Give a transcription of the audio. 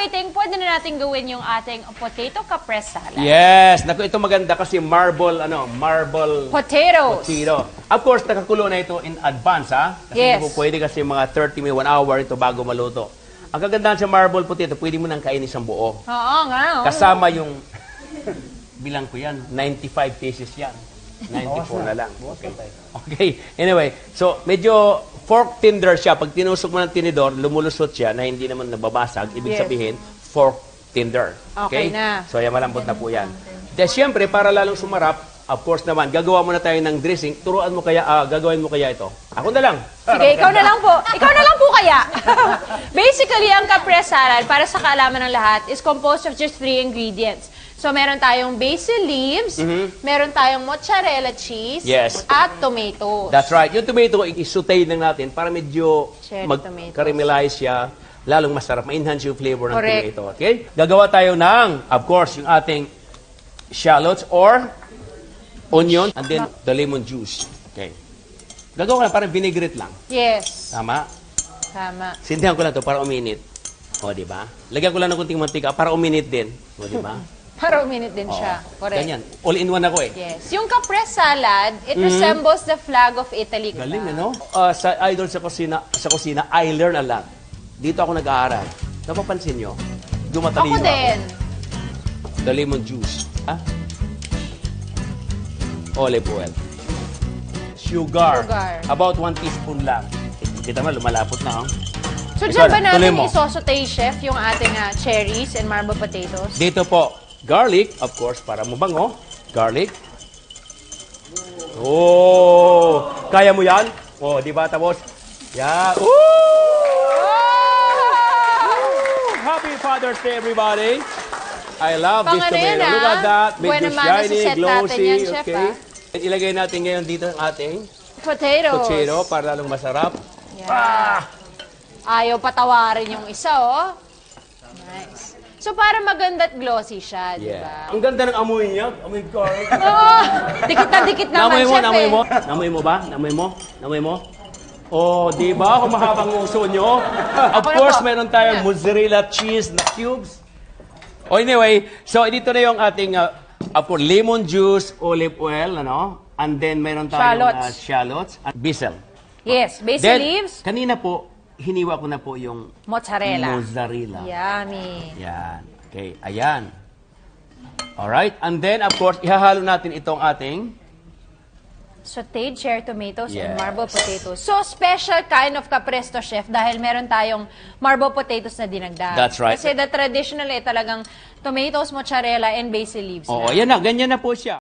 waiting, pwede na natin gawin yung ating potato caprese salad. Yes. Naku, ito maganda kasi marble Potatoes. potato. Of course, nakakulo na ito in advance, ha? Kasi Yes. hindi po pwede kasi mga 30 minutes, 1 hour ito bago maluto. Ang kagandahan sa marble potato, pwede mo nang kainin isang buo. Oo nga. Kasama yung, bilang ko yan, 95 pieces yan. 94 na lang. Okay. Anyway, so medyo fork tender siya. Pag tinusok mo ng tinidor, lumulusot siya na hindi naman nababasag. Ibig Yes. sabihin, fork tender. Okay na. So, yan, malambot na po yan. Dahil siyempre, para lalong sumarap, of course naman, gagawa muna tayo ng dressing. Turuan mo kaya, gagawin mo kaya ito. Ako na lang. Sige, ikaw na lang po. Ikaw na lang po kaya. Basically, ang caprese salad, para sa kaalaman ng lahat, is composed of just 3 ingredients. So, meron tayong basil leaves, meron tayong mozzarella cheese, Yes. at tomatoes. That's right. Yung tomato, i-saute lang natin para medyo Cherry mag-caramelize siya. Lalong masarap. Ma-enhance yung flavor ng Correct. tomato. Okay? Gagawa tayo ng, of course, yung ating shallots or onion and then the lemon juice. Okay. Gagawa ko lang, parang vinaigrette lang. Yes. Tama? Tama. Sindihan ko lang to para uminit. O, di ba? Lagyan ko lang ng kunting mantika para uminit din. O, di ba? Para uminit din siya. Correct. Ganyan. All-in-one ako eh. Yes. Yung caprese salad, it resembles the flag of Italy. Galing, ano? Sa idol sa kusina, I learn a lot. Dito ako nag-aaral. Napapansin nyo? Dumatalino Ako din. The lemon juice. Ha? Olive oil. Sugar. About 1 teaspoon lang. Kita mo, lumalapot na, oh. So, Ikaw dyan ba na, tuloy natin mo. isosaute, chef, yung ating cherries and marble potatoes? Dito po, garlic, of course, para mabango. Garlic. Oh! Kaya mo yan? Oh, di ba? Tapos, yan. Happy Father's Day, everybody! I love this Pang ano yan, tomato. Look at that. Buena Medyo mano, shiny, siset natin glossy. yan, chef, Okay. At ilagay natin ngayon dito ang ating Potatoes. potato para lalong masarap. Yan. Ayaw patawarin yung isa, oh. Nice. So, para maganda at glossy siya, di ba? Ang ganda ng amoy niya. Amoy garlic. Oo. Dikit na dikit naman, Namoy mo, chef, namoy eh. mo. Namoy mo ba? Namoy mo? Namoy mo? Oh, di ba? Kung mahabang uso nyo. Of Ako na course, po. meron tayong mozzarella cheese na cubes. Oh, anyway, so dito na yung ating, of course, lemon juice, olive oil, ano? And then meron tayong shallots at basil. Yes, basil Then, leaves, kanina po, hiniwa ko na po yung mozzarella. mozzarella. Yummy. Yan. Okay, ayan. Alright, and then, of course, ihahalo natin itong ating Sauteed cherry tomatoes and Yes. marble potatoes. So, special kind of capresto, chef, dahil meron tayong marble potatoes na dinagdag. That's right. Kasi the traditional talagang tomatoes, mozzarella, and basil leaves Oo, lang. yan na, ganyan na po siya.